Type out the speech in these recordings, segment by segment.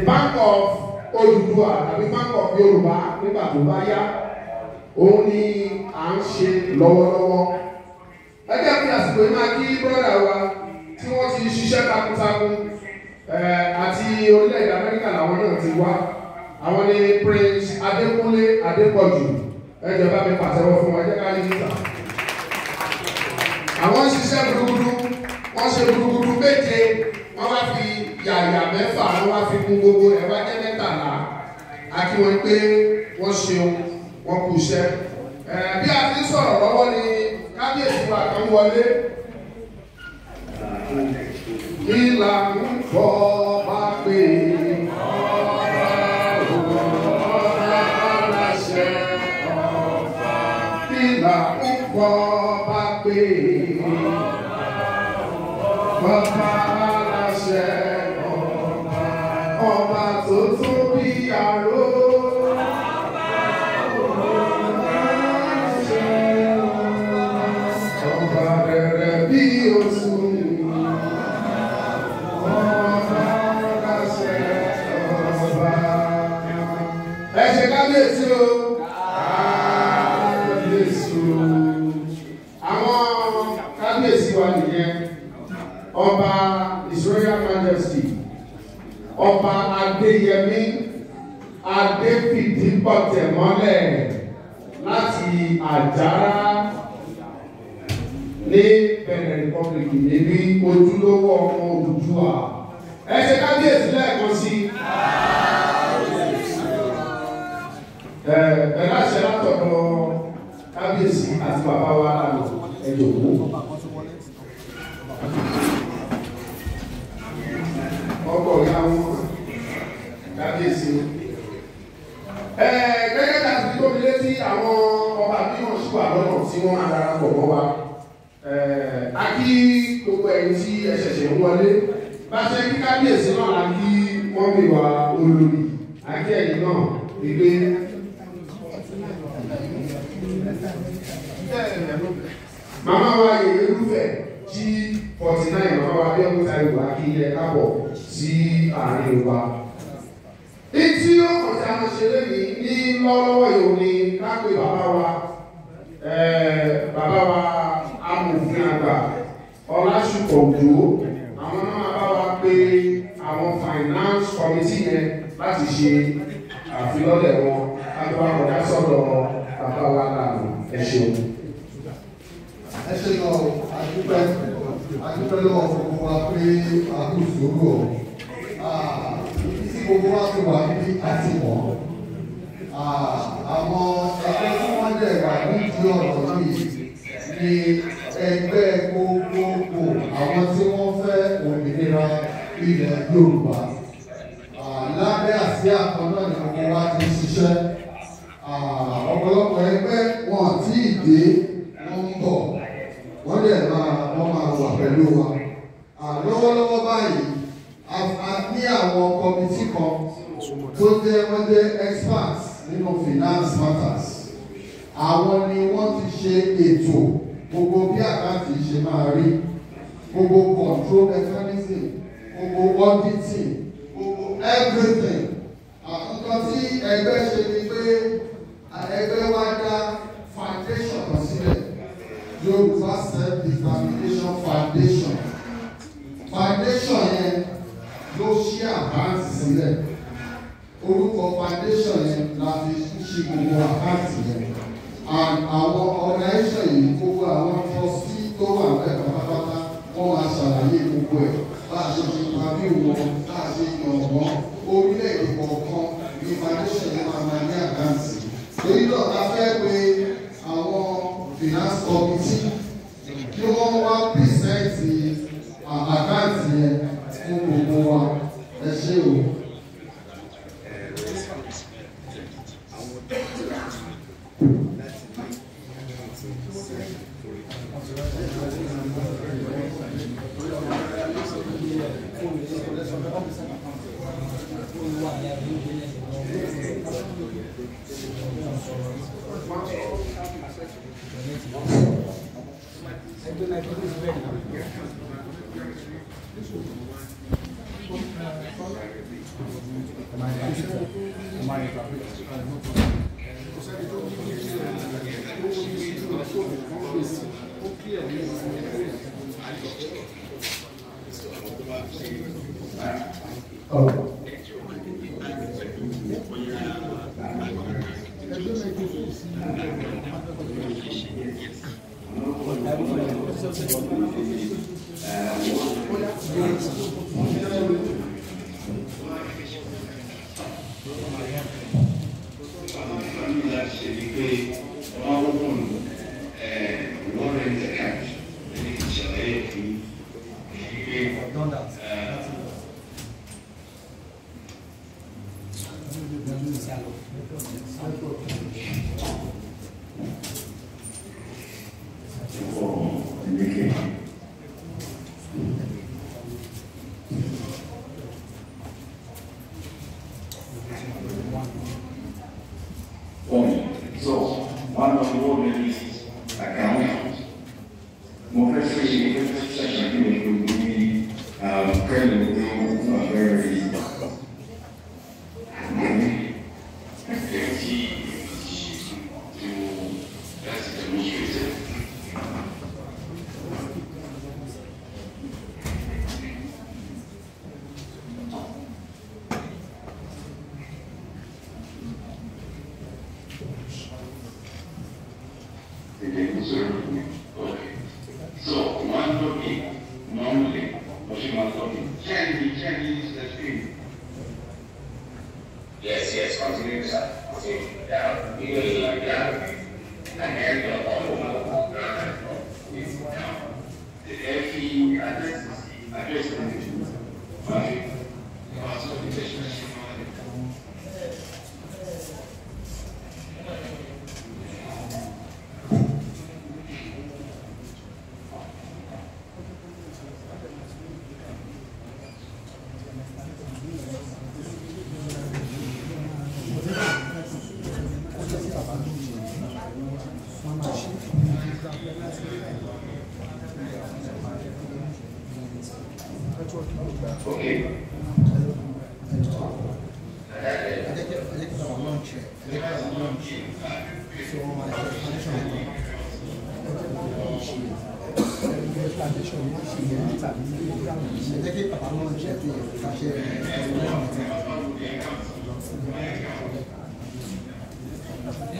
Bank of Olùduwà tàbí Bank of Yoruba nígbà tó bá yá òun ni à ń ṣe lọ́wọ́lọ́wọ́. Ẹgbẹ́ fi àsìkò yìí máa kí brọ́dà wa tí wọ́n ti ṣiṣẹ́ takuntakun àti orílẹ̀-èdè Amẹ́ríkà làwọn náà ti wá. Àwọn ni Prince Adékúnlé Adépọ̀jù. Ẹ jẹ́ bá mi pàtẹ́wọ́ fún wọn, ẹ jẹ́ ká ní níta. Àwọn ṣiṣẹ́ gbúgbúrú, wọ́n ṣe gbúgbúrú méje, wọ́n wá fi yàyà mẹ́fà, wọ́n wá fi kún gbogbo ẹ̀wá jẹ́ mẹ́tàlá. A kí wọn pé wọ́n ṣeun, wọ́n kú iṣẹ́. Bí a ti sọ̀rọ̀ lọ́wọ́ ni kábíyèsí wa kan wọlé. Kí la ń bọ́ bá pé bá pé bàbá aláṣẹ ọba tó tó bí àró ọba rere bí oṣù ọba aláṣẹ ọba. Ẹ ṣe kábíyèsí o. Ọba His Royal Majesty Ọba Adéyẹmí Adéfìdípọ̀tẹ̀mọ́lẹ̀ láti Àjàrà ní Benin Republic níbi ojúlówó ọmọ Odùduwà. Ẹ ṣe kábíyèsí lẹ́ẹ̀kan sí. Ẹ láṣẹ látọ̀dọ̀ kábíyèsí àti bàbá wa lánàá ẹ jọ̀wọ́. Ọkọ̀ ìyá wọn kábíyèsí. Gẹ́gẹ́ bí a ti tó mi létí àwọn ọba mìíràn sí wà lọ́nà tí wọ́n máa darapọ̀ mọ́ wa. A kí gbogbo ẹ̀yin tí ẹ ṣẹ̀ṣẹ̀ ń wọlé. Bá ṣe kí kábíyèsí náà la kí wọ́n bí wa olórí. A kí ẹ̀yin náà gbígbé. Màmá wa yèyé lúfẹ̀ tí 49 màmá wa bí ọkùnrin tàbí wà kí ilẹ̀ kábọ̀ sí àárín wa. Tí ó kàn tí a máa ṣe lẹ́yìn ní lọ́wọ́lọ́wọ́ yìí ni ká pé bàbá wa amòfin àgbà Ọlásùpọ̀ Òjó. Àwọn náà máa bá wa pé àwọn finance committee yẹn láti ṣe àfilọ́lẹ̀ wọn láti wá kọjá sọ́dọ̀ bàbá wa lànà. Ẹ ṣeun. Ẹ ṣe lọ adúpẹ́ lọ́wọ́ gbogbo wa pé àkóso gbò tí gbogbo wa ti wà níbi àti mọ́. Àwọn ẹgbẹ́ tí wọ́n dẹ̀ wà nídìí ọ̀rọ̀ yìí ni ẹgbẹ́ gbogbogbò àwọn tí wọ́n fẹ́ òmìnira ilẹ̀ Yorùbá. Lábẹ́ àsíá kan náà ni gbogbo wa ti ṣiṣẹ́. Ọ̀pọ̀lọpọ̀ ẹgbẹ́ wọn tí ì dé wọ́n ń bọ̀. Wọ́n dẹ̀ máa wà pẹ̀lú wa. Lọ́wọ́lọ́wọ́ báyìí a ní àwọn kọmitì kan tó wọ́n jẹ́ experts nínú finance matters. Àwọn ni wọ́n ti ṣe ètò gbogbo bí àkáǹtì ṣe máa rí, gbogbo control mechanism, gbogbo auditing, gbogbo everything. Nǹkan tí ẹgbẹ́ ṣe ni pé ẹgbẹ́ wa dá foundation kan sílẹ̀. Yoruba Self-Determination Foundation. Foundation yẹn ló ṣí àkáǹtì sílẹ̀. Orúkọ foundation yẹn la fi ṣí gbogbo àkáǹtì yẹn. And àwọn organization yìí gbogbo àwọn trustee tó wà bẹ́ẹ̀ pátápátá wọ́n máa ṣàlàyé gbogbo ẹ̀. Bá a ṣe ṣe pàbí wọn, bá a ṣe yàn wọ́n, orílẹ̀-èdè kọ̀ọ̀kan ní foundation yẹn máa ní àkáǹtì. Torí náà la fẹ́ pé àwọn finance committee kí wọ́n wá pírísẹ́ǹtì àkáǹtì yẹn fún gbogbo wa. Ẹ ṣé o.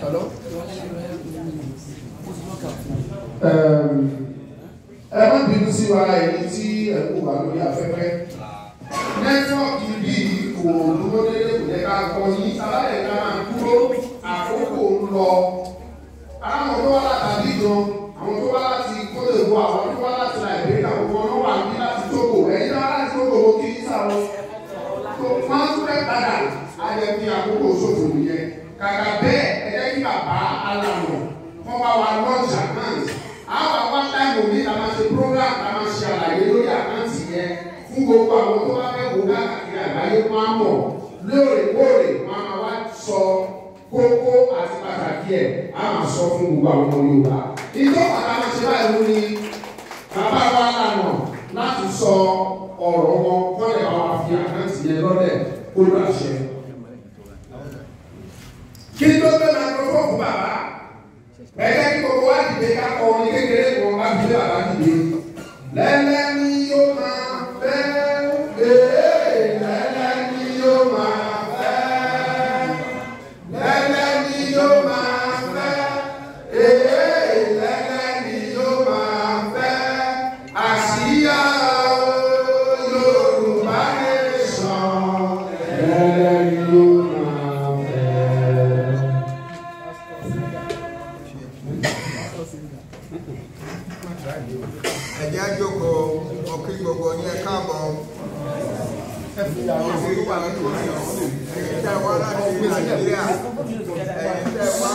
Hello? Ẹ má bínú sí wa èyí tí ẹ̀kú wà lórí afẹ́fẹ́. Nẹ́tíwọ́ọ̀kì bíi kò dúró dédé kò jẹ́ ká kọ́ yín. Sábàlẹ̀ ká máa dúró àkókò ń lọ. Àwọn tó wá láti Abidjan, àwọn tó wá láti Côte d'Ivoire, àwọn tó wá láti Nàìjíríà, gbogbo ọ̀nà wà ní láti Togo. Ẹ̀yin náà láti Togo ó kí ní sáwọn. Tó máa ń fẹ́ padà, a yẹ kí àkókò ṣòfò nìyẹn. Kàkà bẹ́ẹ̀ ẹ jẹ́ kí bàbá alànà wọ́n bá wa launch account. Àwọn àwọn táìmù mi la máa ṣe program la máa ṣe àlàyé lórí account yẹn fún gbogbo àwọn tó bá fẹ́ wò káàkiri àgbáyé wọn á mọ̀ lóòrèkóòrè wọn á máa wá sọ kókó àti pàtàkì ẹ̀ á máa sọ fún gbogbo àwọn ọmọ Yorùbá. Ìjọ bàbá máa ṣe báyìí ló ní bàbá wa lànà láti sọ ọ̀rọ̀ wọn wọ́n lè bá wa fi account yẹn lọ́lẹ̀ kó lọ́ àṣẹ. Kí ló gbé microphone fún bàbá? Ẹ jẹ́ kí gbogbo wa dìde ká kọ orin kékeré kan bá fi lé bàbá dìde. Lẹ́lẹ́ ni yóò máa fẹ́, lẹ́lẹ́ ni yóò máa fẹ́, lẹ́lẹ́ ni yóò máa fẹ́, lẹ́lẹ́ ni yóò máa fẹ́. Àsíá Yorùbá nation, lẹ́lẹ́ ni yóò máa fẹ́. Ẹ̀jẹ̀ àjọkọ̀ ọ̀kí gbogbo yẹn káàbọ̀. Ẹ̀yin tẹ́ wá láti Nàìjíríà. Ẹ̀yin tẹ́ wá.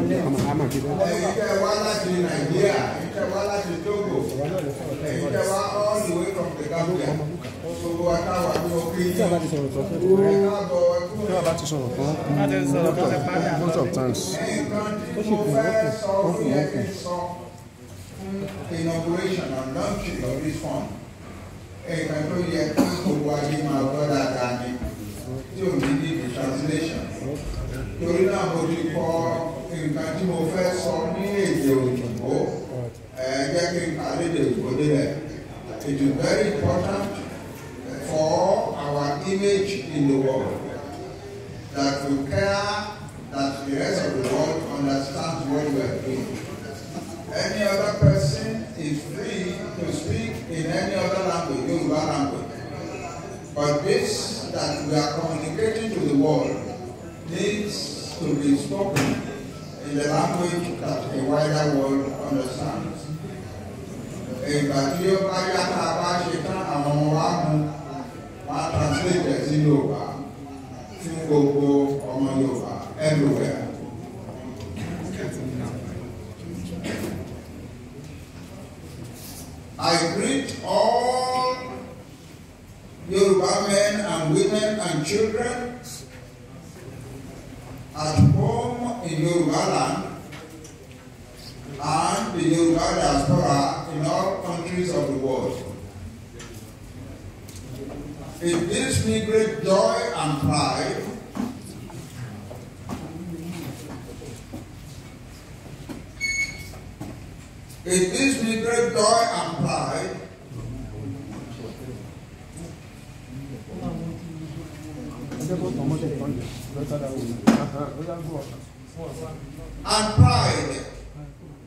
Ẹ̀yin tẹ́ wá láti Nàìjíríà. Ẹ̀yin tẹ́ wá láti Togo. Ẹ̀yin tẹ́ wá all the way from the Gambia. Gbogbo wa káwà ní ọkí yìí. Káàbọ̀ inauguration and launching of this fund. yín máa gbọ́ dáadáa ni tí ò ní ní the translation. Torí náà mo ti kọ nǹkan tí mo fẹ́ sọ ní èdè òyìnbó jẹ́ kí n kà lédè òyìnbó délẹ̀. It is very important for our image in the world that we care that the rest of the world understands what we are doing. Any other person is free to speak in any other language, Yoruba language. But this that we are communicating to the world needs to be spoken in the language that a wider world understands. Ìgbà tí ó bá yàtọ̀ bá ṣe tán àwọn ọmọ wa mú wá translate sí Yorùbá fún gbogbo ọmọ Yorùbá everywhere. I greet all Yoruba men and women and children at home in Yoruba land and the Yoruba diaspora in all countries of the world. It gives me great joy and pride It gives me great joy and pride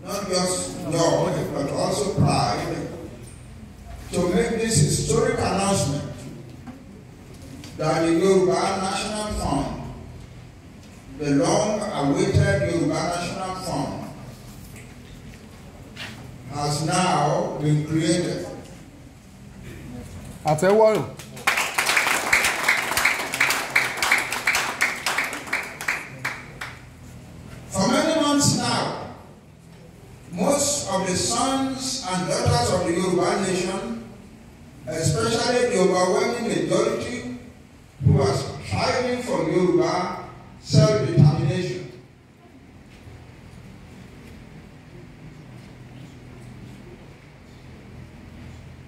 not just joy, but also pride, to make this historic announcement that the Yoruba National Fund, the long-awaited Yoruba National Fund, has now been created. Àtẹ́wọ́rùn. For many months now, most of the sons and daughters of the Yoruba nation, especially the overwhelming majority who are striving for Yoruba self-determination,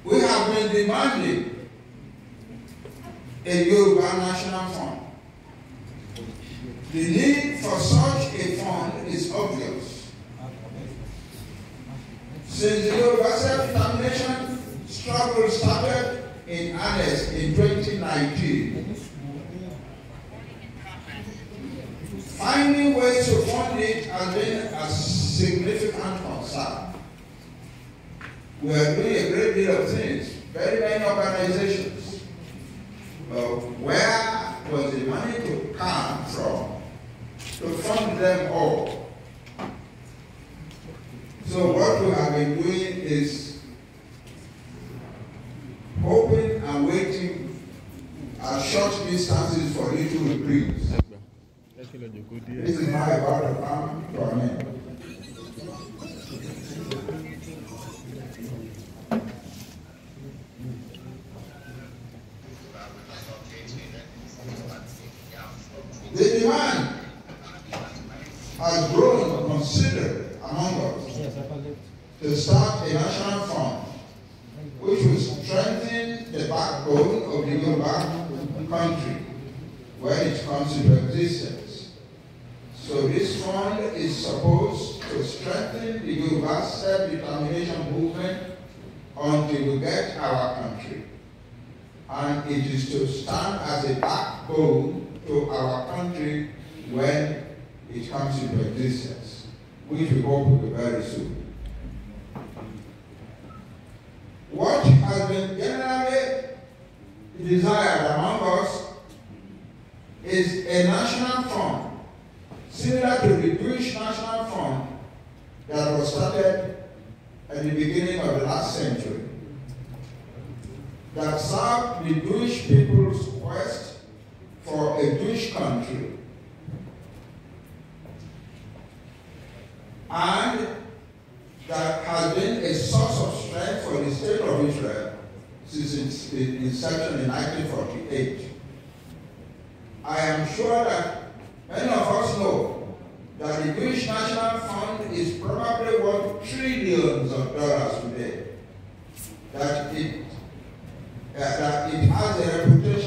we have been demanding a Yoruba National Fund. The need for such a fund is obvious. Since the Yoruba self-determination struggle started in earnest in 2019, finding ways to fund it has been a significant concern. We are doing a great deal of things, very many organizations. Where was the money to come from to fund them all? So what we have been doing is hoping and waiting at short distances for little reprieves. This is how about to come to an end. The demand has grown considerably among us to start a national fund which will strengthen the backbone of the Yoruba country when it comes into existence. So this fund is supposed to strengthen the Yoruba self-determination movement until we get our country. And it is to stand as a backbone to our country when it comes into existence, which we hope will be very soon. What has been generally desired among us is a national fund, similar to the Jewish National Fund that was started at the beginning of the last century, that served the Jewish people's quest for a Jewish country, and that has been a source of strength for the state of Israel since its inception in 1948. I am sure that many of us know that the Jewish National Fund is probably worth trillions of dollars today, that it has a reputation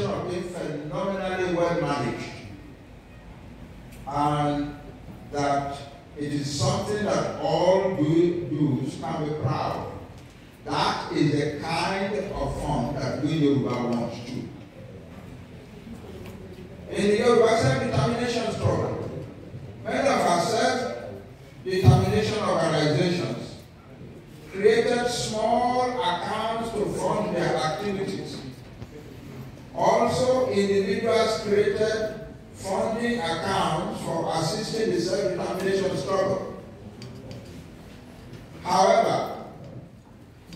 that we Yoruba want to. In the Yoruba self-determination struggle, many of our self-determination organizations created small accounts to fund their activities. Also, individuals created funding accounts for assisting the self-determination struggle. However,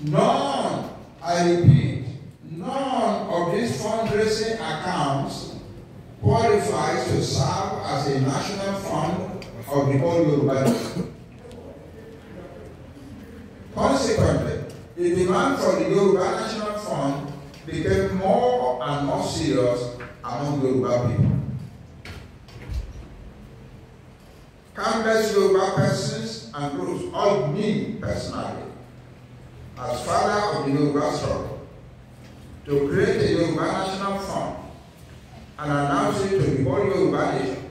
none, I repeat, none of these fundraising accounts qualifies to serve as a national fund of the whole Yoruba nation. Consequently, the demand for the Yoruba National Fund became more and more serious among Yoruba people. Countless Yoruba persons and groups urged me personally, as father of the Yoruba struggle, to create a Yoruba National Fund and announce it to the whole Yoruba nation,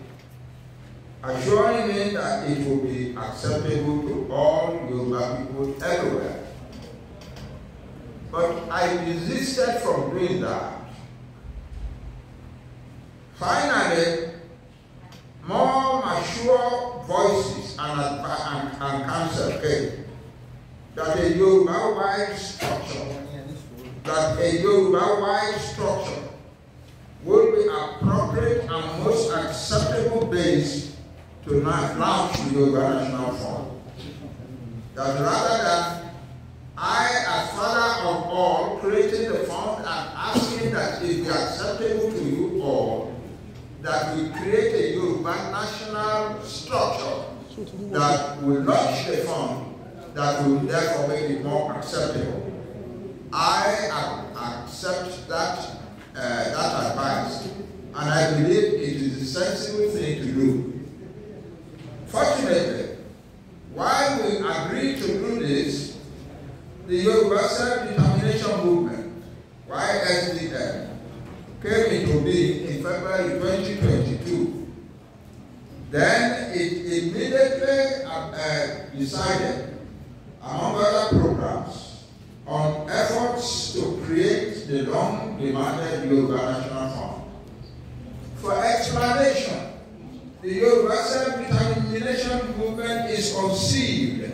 assuring me that it will be acceptable to all Yoruba people everywhere. But I desisted from doing that. Finally, more mature voices and counsel came that a Yoruba-wide structure would be appropriate and most acceptable base to launch the Yoruba National Fund. That rather than I, as father of all, creating the fund and asking that it be acceptable to you all, that we create a Yoruba national structure that will launch the fund that will therefore make it more acceptable. I accept that advice, and I believe it is a sensible thing to do. Fortunately, while we agreed to do this, the Yoruba Self-Determination Movement, YSDM, came into being in February 2022. Then it immediately decided, among other programs, on efforts to create the long-demanded Yoruba National Fund. For explanation, the Yoruba Self-Determination Movement is conceived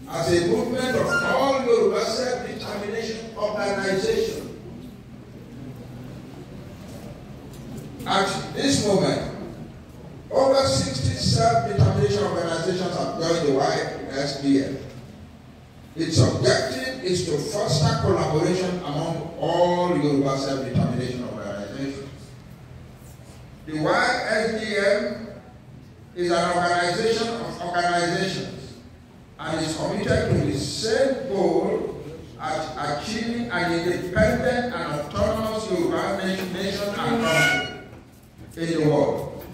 as a movement of all Yoruba self-determination organizations. At this moment, over 60 self-determination organizations have joined the YSDM. Its objective is to foster collaboration among all Yoruba self-determination organizations. The YSDM is an organization of organizations and is committed to the same goal as achieving an independent and autonomous Yoruba nation and country in the world.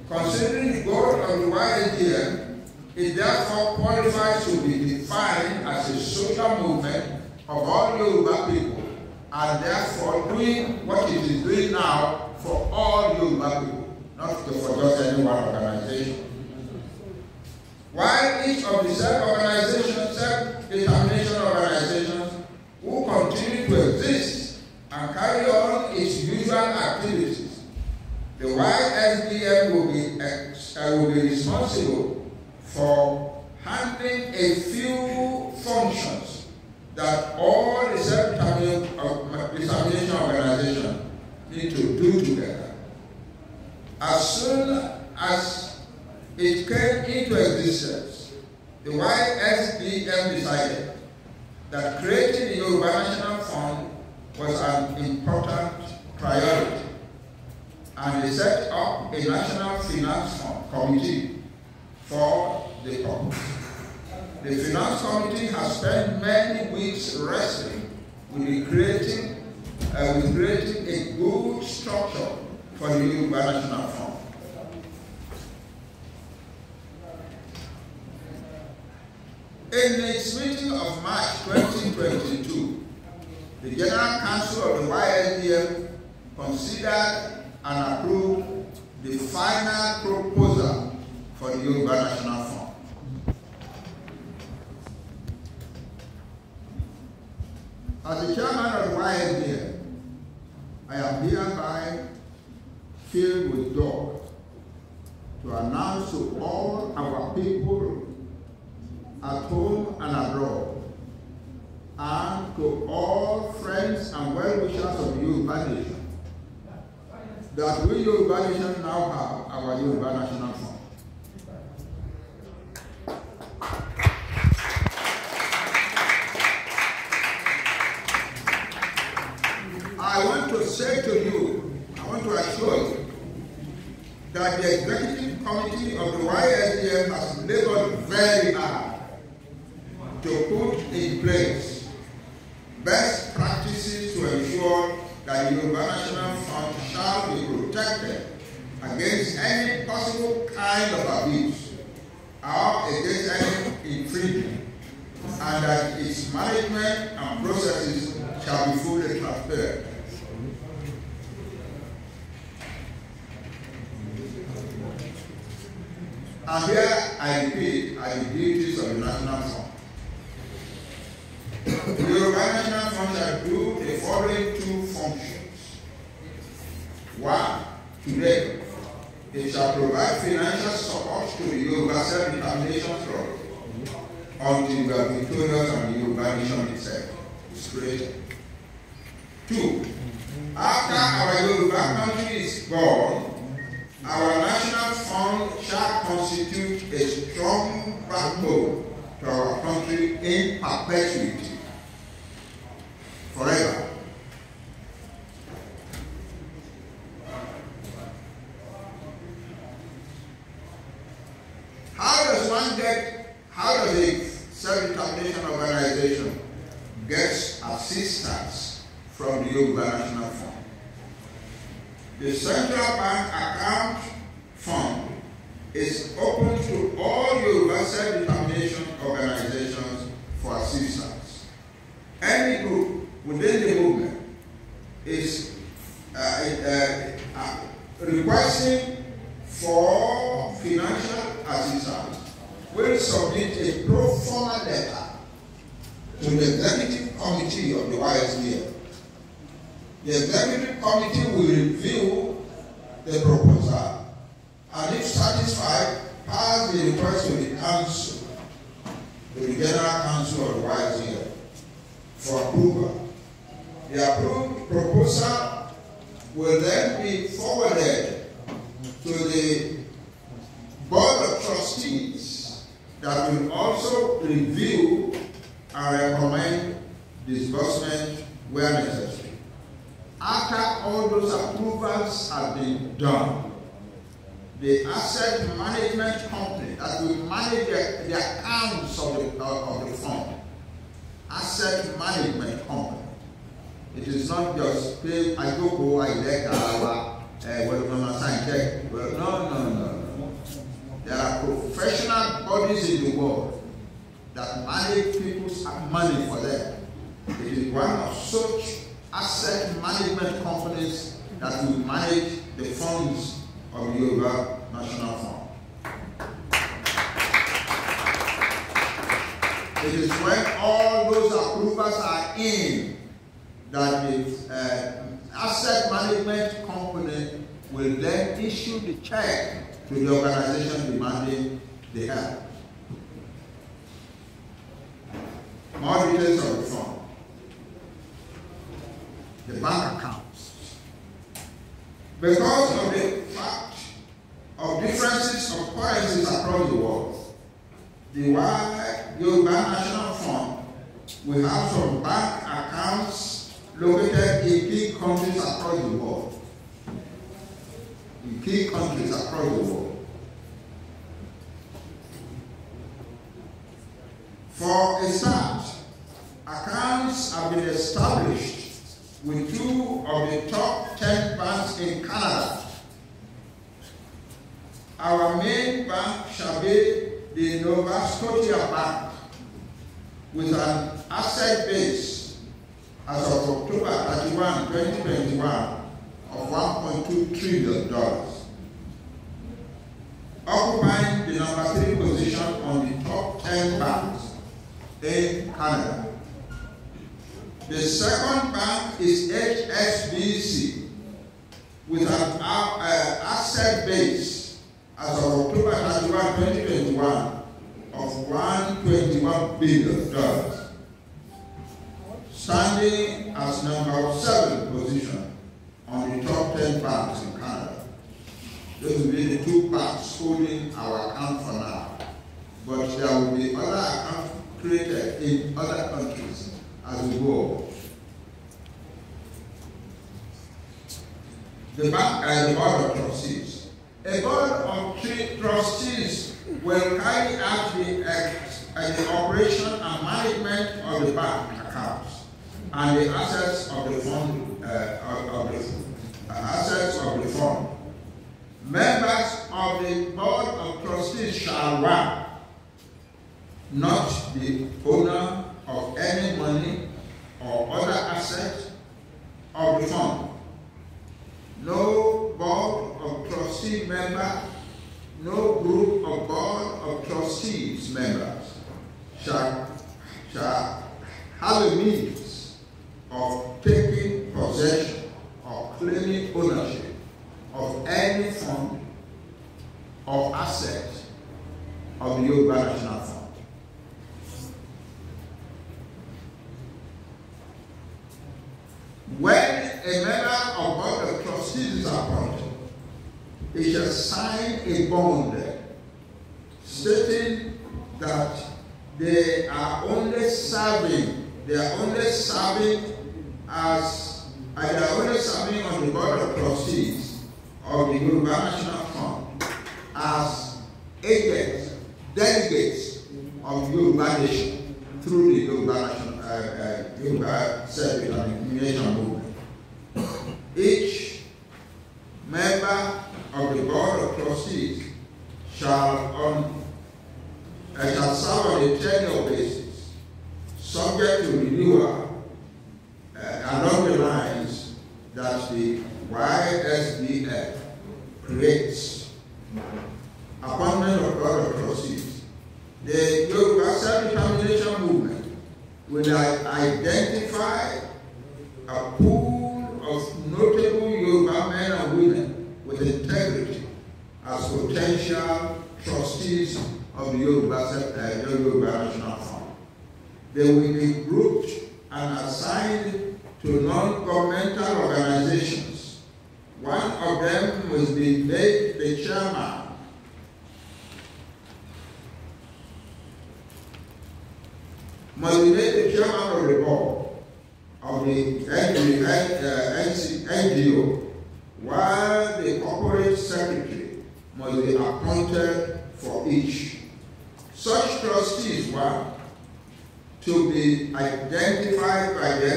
Considering the goal of the YSDM, it therefore qualifies to be defined as a social movement of all Yoruba people, and therefore doing what it is doing now for all Yoruba people, not for just any one organization. While each of the self-determination organizations will continue to exist and carry on its usual activities, the YSDM will be responsible for handling a few functions that all the self-determination organizations need to do together. As soon as it came into existence, the YSDM decided that creating the Yoruba National Fund was an important priority, and they set up a National Finance Committee for the purpose. The Finance Committee has spent many weeks wrestling with creating a good structure for the Yoruba National Fund. In its meeting of March 2022, the General Council of the YSDM considered and approved the final proposal for the Yoruba National Fund. As the chairman of the YSDM, hereby filled with joy to announce to all our people at home and abroad, and to all friends and well-wishers of the Yoruba nation, that we Yoruba nation now have our Yoruba National Fund. I want to say to you, I want to assure you, that the executive committee of the YSDF has labored very hard to put in place best practices to ensure that the Yoruba National Fund shall be protected against any possible kind of abuse or against any infringement, and that its management and processes shall be fully transparent. And here I repeat are the duties of the National Fund. The Yoruba National Fund shall do the following two functions. One, today, it shall provide financial support to the Yoruba Self-Determination Front until we are victorious and the Yoruba Nation itself is created. Two, after our Yoruba country is born, our national fund shall constitute a strong backbone to our country in perpetuity, forever. How does a self-determination organization get assistance from the Yoruba National Fund? The Central Bank Account Fund is open to all Yoruba self-determination organizations for assistance. Any group within the movement is requesting for financial assistance will submit a pro forma letter to the Executive Committee of the YSDF. The Executive Committee will review the proposal and if satisfied, pass the request to the Council, to the General Council of the YSDF for approval. The approved proposal will then be forwarded to the Board of Trustees that will also review and recommend disbursement where necessary. After all those approvals have been done, the asset management company that will manage the accounts of the fund, asset management company. It is not just pay, I go, I let no. There are professional bodies in the world that manage people's money for them. It is one of such asset management companies that will manage the funds of the Yoruba National Fund. It is when all those approvals are in that the asset management company will then issue the check to the organization demanding the help. More details of the fund. The bank accounts. Because of the fact of differences of currencies across the world, the Yoruba National Fund will have some bank accounts located in key countries across the world. In key countries across the world. For a start, accounts have been established with 2 of the top 10 banks in Canada. Our main bank shall be the Nova Scotia Bank, with an asset base as of October 31, 2021 of $1.2 trillion, occupying the number 3 position on the top 10 banks in Canada. The second bank is HSBC with an asset base as of October 31, 2021 of $121 billion, standing as number 7 position on the top 10 banks in Canada. Those will be the 2 banks holding our account for now. But there will be other accounts created in other countries as we go. The Board of Trustees. A Board of Trustees will carry out the operation and management of the bank accounts and the assets of the fund. Members of the Board of Trustees shall, 1, not the owner of any money or other asset of the fund. No Board of Trustee member, no group of Board of Trustees members shall have a means of taking possession or claiming ownership of any fund or asset of the Yoruba National Fund. When a member of Board of Trustees is appointed, he shall sign a bond stating that they are only serving on the Board of Trustees of the Yoruba National Fund as agents, delegates of Yoruba Nation through the Yoruba Service and Nation Movement. Each member of the Board of Trustees shall serve on a tenure basis, subject to renewal along the lines that the YSDF creates. Appointment of Board of Trustees. The Yoruba Self-Determination Movement will identify a pool of notable Yoruba men and women with integrity as potential trustees of the Yoruba National Fund. They will be grouped and assigned to non-governmental organizations. One of them must be made the chairman. Must be made the chairman of the board of the NGO, while the corporate secretary must be appointed for each. Such trustees were to be identified by the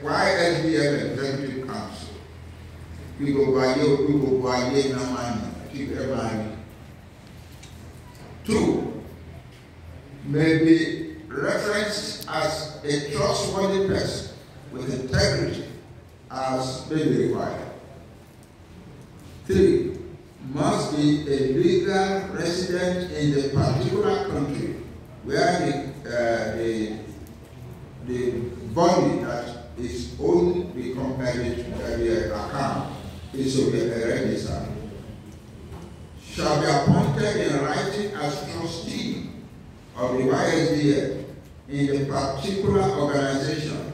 YSDF Executive Council. We go by keep everybody. 2, may be referenced as a trustworthy person with integrity as may be required. 3, must be a legal resident in the particular country where the body that is owned the account is to be registered. Shall be appointed in writing as trustee of the YSDF in the particular organization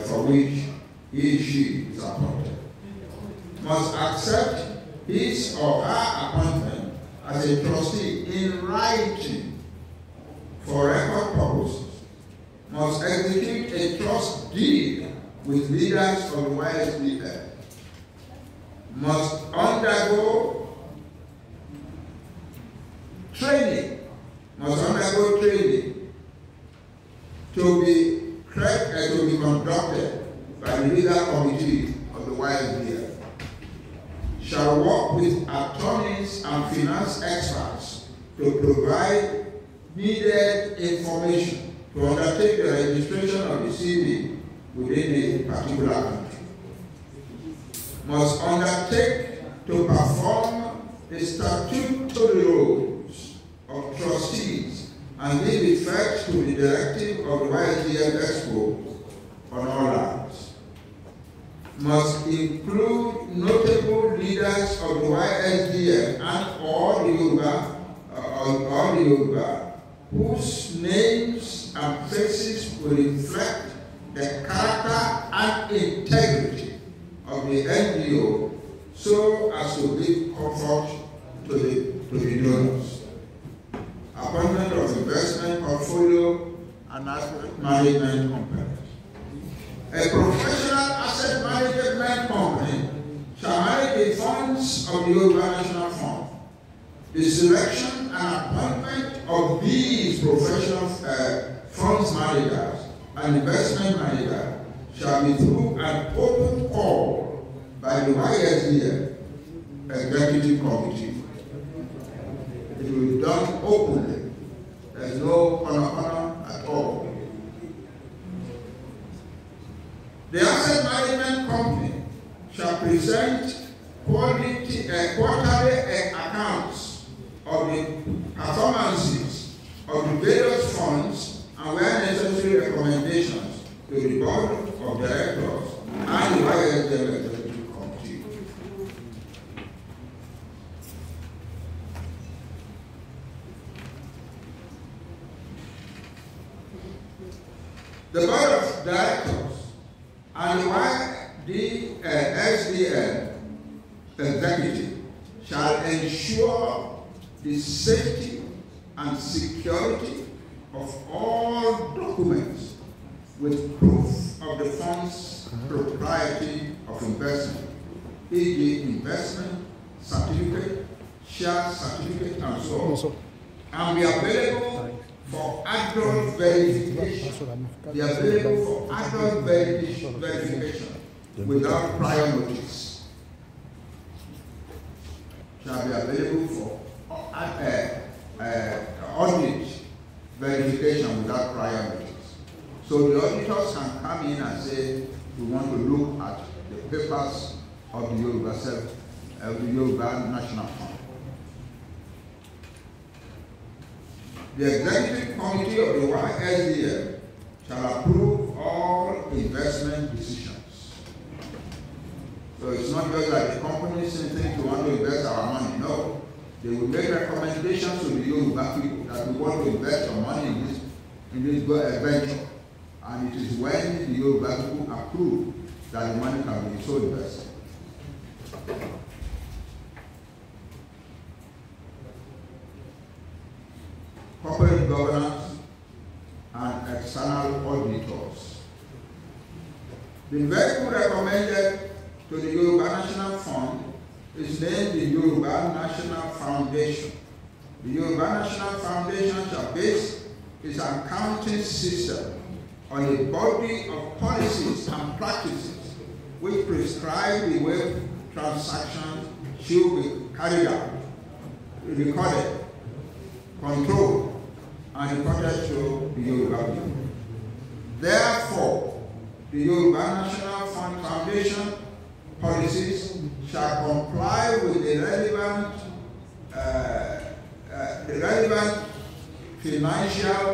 for which he or she is appointed. Must accept his or her appointment as a trustee in writing for record purposes. Must execute a trust deed with leaders of the YSDF. Must undergo training. Must undergo training to be conducted by the legal committee of the YSDF. Shall work with attorneys and finance experts to provide needed information to undertake the registration of the CV within a particular country. Must undertake to perform the statutory roles of trustees and give effect to the directive of the YSDF Expo on all lines. must include notable leaders of the YSDM and all the Yoruba, whose names and faces will reflect the character and integrity of the NGO, so as to give comfort to the donors. Appointment of investment portfolio and asset management company. A professional asset management company shall manage the funds of the Yoruba National Fund. The selection and appointment of these professional funds managers and investment managers shall be through an open call by the YSDM Executive Committee. It will be done openly. There is no honor at all. The asset management company shall present quarterly accounts of the performances of the various funds and where necessary recommendations to the board of directors and the YSDM Executive Committee. The board of directors and the YSDM executive shall ensure the safety and security of all documents with proof of the fund's propriety of investment, e.g. investment certificate, share certificate, and so on, and be available for adult verification. Be available for adult verification without prior notice. Shall be available for audit verification without prior notice. So the auditors can come in and say, we want to look at the papers of the Yoruba National Fund. The Executive Committee of the YSDM shall approve all investment decisions. So it's not just like the company saying we want to invest our money. No. They will make recommendations to the Yoruba people that we want to invest our money in this venture. And it is when the Yoruba people approve that the money can be so invested. Corporate governance and external auditors. The vehicle recommended to the Yoruba National Fund is named the Yoruba National Foundation. The Yoruba National Foundation shall base its accounting system on a body of policies and practices which prescribe the way transactions should be carried out, recorded, controlled, and reported to the Yoruba people. Therefore, the Yoruba National Fund Foundation policies shall comply with the relevant financial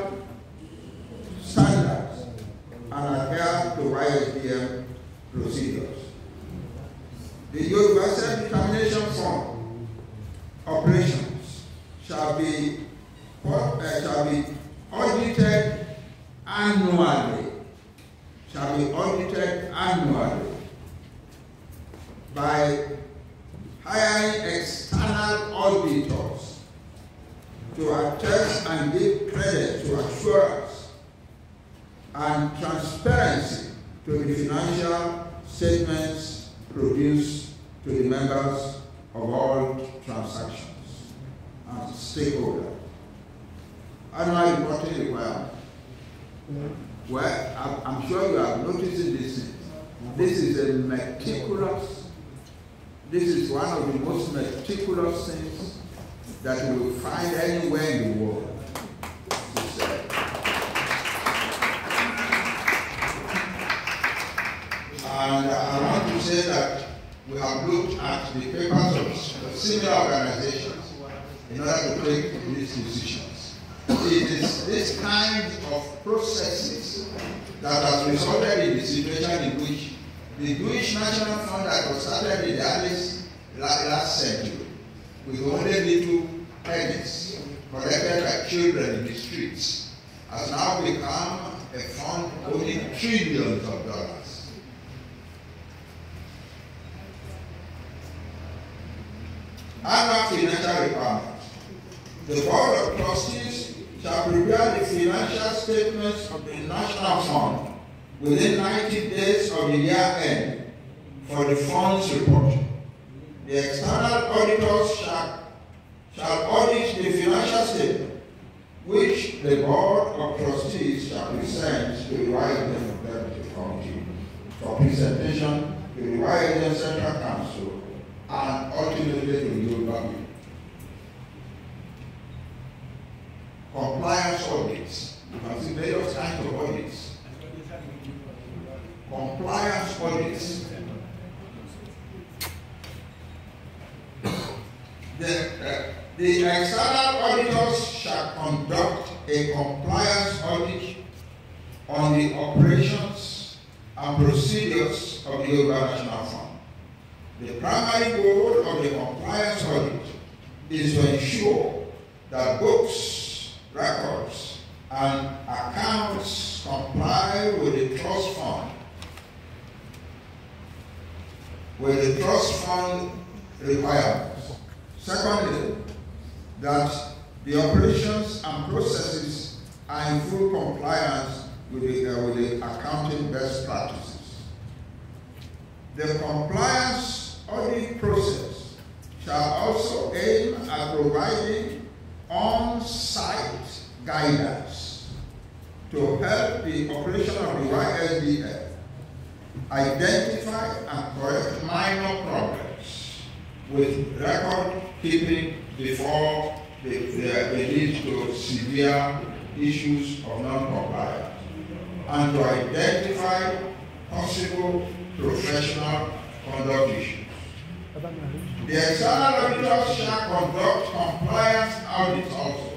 standards and adhere to YSDM procedures. The Yoruba Self-Determination Fund operations shall be audited annually. By hiring external auditors to attest and give credit to assurance and transparency to the financial statements produced to the members of all transactions and stakeholders. Annual reporting requirement. Well, I'm sure you have noticed this. This is a meticulous. This is one of the most meticulous things that you will find anywhere in the world. And I want to say that we have looked at the papers of similar organizations in order to take these decisions. It is this kind of processes that has resulted in the situation in which The Jewish National Fund that was started in the last century with only little pennies collected by children in the streets has now become a fund owning trillions of dollars. Annual financial requirements. The Board of Trustees shall prepare the financial statements of the National Fund within 90 days of the year end for the fund's report. The external auditors shall audit the financial statement, which the Board of Trustees shall present to the Washington Executive Committee for presentation to the Washington Central Council and ultimately to the Yoruba. Compliance audits. You can see various kinds of audits. Compliance audits. The external auditors shall conduct a compliance audit on the operations and procedures of the Yoruba National Fund. The primary goal of the compliance audit is to ensure that books, records, and accounts comply with the trust fund requirements. Secondly, that the operations and processes are in full compliance with the accounting best practices. The compliance audit process shall also aim at providing on-site guidance to help the operation of the YSDF identify and correct minor problems with record keeping before they lead to severe issues of non-compliance, and to identify possible professional conduct issues. The external auditors shall conduct compliance audits also.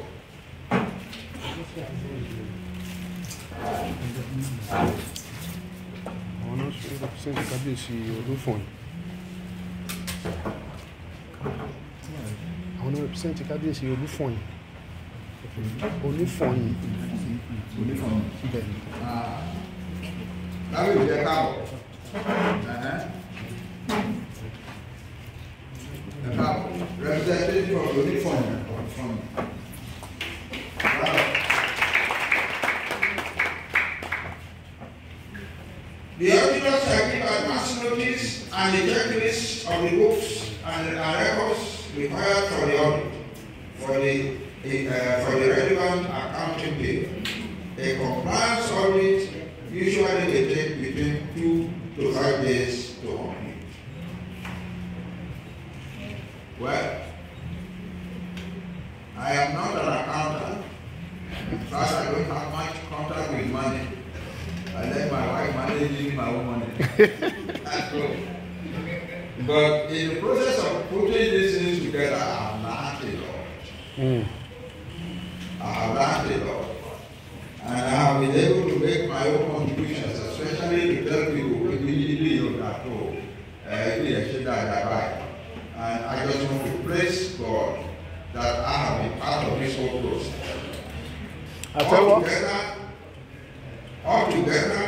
Àwọn represent kábíyèsí Olúfọ̀yìn. Olúfọ̀yìn. Bẹ́ẹ̀ni. Lábẹ́ ìjẹ́ káàbọ̀. Representative of Olúfọ̀yìn. The auditors shall give advance notice and the checklist of the books and records required for the audit for the relevant accounting period. A compliance audit usually will take between 2 to 5 days to complete. Well, I am not an accountant. In fact, I don't have much contact with money. I let my wife manage my own money. That's good. But in the process of putting these things together, I have learned a lot. I have learned a lot. And I have been able to make my own contributions, especially to tell people, and I just want to praise God that I have been part of this whole process. Altogether,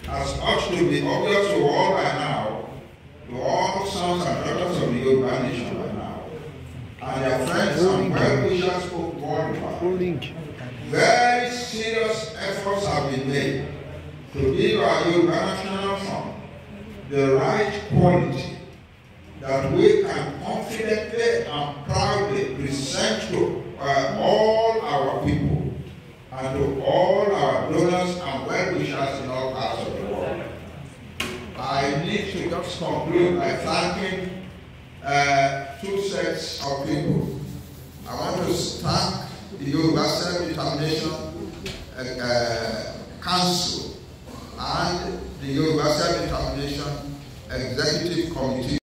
as ought to be obvious to all by now, to all sons and daughters of the Yoruba nation by now, and their friends and well-wishers worldwide, very serious efforts have been made to give our Yoruba National Fund the right quality that we can confidently and proudly present to all our people and to all our donors and well-wishers in all parts of the world. I need to just conclude by thanking two sets of people. I want to thank the Yoruba Self-Determination Council and the Yoruba Self-Determination Executive Committee.